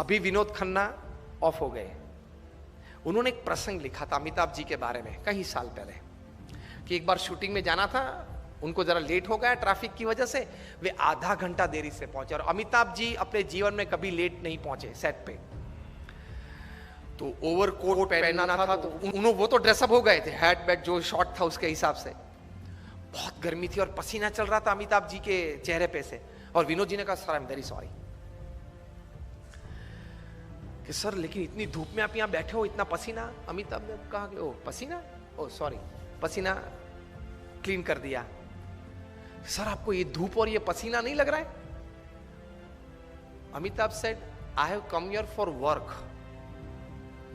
अभी विनोद खन्ना ऑफ हो गए, उन्होंने एक प्रसंग लिखा था अमिताभ जी के बारे में कई साल पहले कि एक बार शूटिंग में जाना था, उनको जरा लेट हो गया ट्रैफिक की वजह से, वे आधा घंटा देरी से पहुंचे। और अमिताभ जी अपने जीवन में कभी लेट नहीं पहुंचे सेट पे, तो ओवरकोट पहनना था, तो उन्होंने वो तो ड्रेसअप हो गए थे, हैट बैट जो शॉर्ट था उसके हिसाब से। बहुत गर्मी थी और पसीना चल रहा था अमिताभ जी के चेहरे पे से, और विनोद जी ने कहा sir I am very sorry कि सर लेकिन इतनी धूप में आप यहाँ बैठे हो, इतना पसीना। अमिताभ ने कहा कि ओ पसीना, ओ सॉरी, पसीना क्लीन कर दिया। सर आपको ये धूप और ये पसीना नहीं लग रहा है? Amitabh said I have come here for work,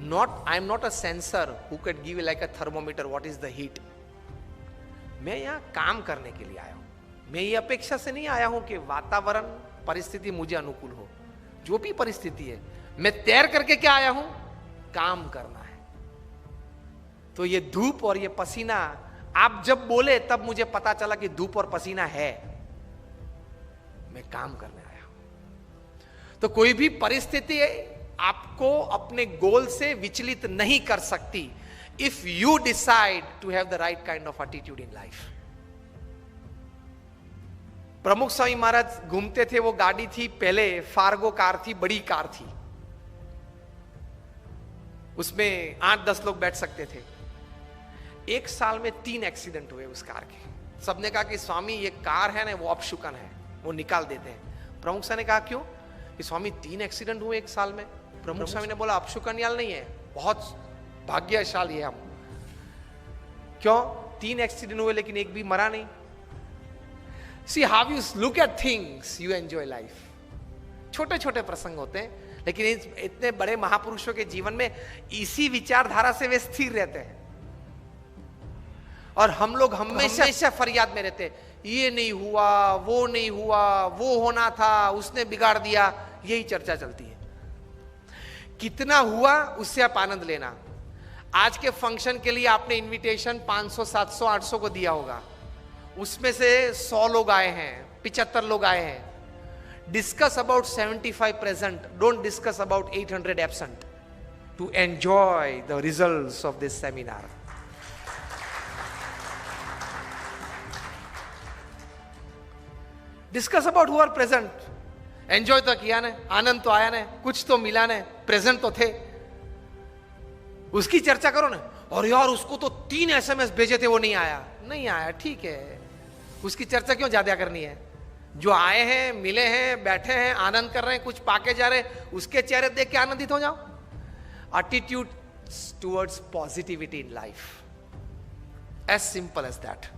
not I am not a sensor who can give like a thermometer what is the heat. मैं यहां काम करने के लिए आया हूं, मैं ये अपेक्षा से नहीं आया हूं कि वातावरण परिस्थिति मुझे अनुकूल हो। जो भी परिस्थिति है, मैं तैर करके क्या आया हूं, काम करना है। तो ये धूप और ये पसीना, आप जब बोले तब मुझे पता चला कि धूप और पसीना है, मैं काम करने आया हूं। तो कोई भी परिस्थिति आपको अपने गोल से विचलित नहीं कर सकती if you decide to have the right kind of attitude in life. प्रमुख स्वामी महाराज घूमते थे, वो गाड़ी थी पहले फार्गो कार थी, बड़ी कार थी, उसमें 8-10 लोग बैठ सकते थे। एक साल में 3 एक्सीडेंट हुए उस कार के। सबने कहा कि स्वामी ये कार है ना, वो अपशुकन है, वो निकाल देते हैं। प्रमुख स्वामी ने कहा क्यों? कि स्वामी 3 एक्सीडेंट हुए एक साल में। प्रमुख स्वामी ने बोला अपशुकन याल नहीं है, बहुत भाग्यशाली है हम। क्यों? 3 एक्सीडेंट हुए लेकिन एक भी मरा नहीं। See how you look at things, you enjoy life. छोटे छोटे प्रसंग होते हैं, लेकिन इतने बड़े महापुरुषों के जीवन में इसी विचारधारा से वे स्थिर रहते हैं। और हम लोग हमेशा फरियाद में रहते हैं, ये नहीं हुआ, वो नहीं हुआ, वो होना था, उसने बिगाड़ दिया, यही चर्चा चलती है। कितना हुआ उससे आप आनंद लेना। आज के फंक्शन के लिए आपने इनविटेशन 500, 700, 800 को दिया होगा, उसमें से 100 लोग आए हैं, 75 लोग आए हैं। Discuss about 75 present, don't discuss about 800 absent to enjoy the results of this seminar. Discuss about who are present. Enjoy तो किया ने, आनंद तो आया ने, कुछ तो मिला ने, प्रेजेंट तो थे, उसकी चर्चा करो ना। और यार उसको तो 3 SMS भेजे थे, वो नहीं आया, नहीं आया, ठीक है, उसकी चर्चा क्यों ज्यादा करनी है? जो आए हैं, मिले हैं, बैठे हैं, आनंद कर रहे हैं, कुछ पाके जा रहे हैं, उसके चेहरे देख के आनंदित हो जाओ। Attitude towards positivity in life, as simple as that.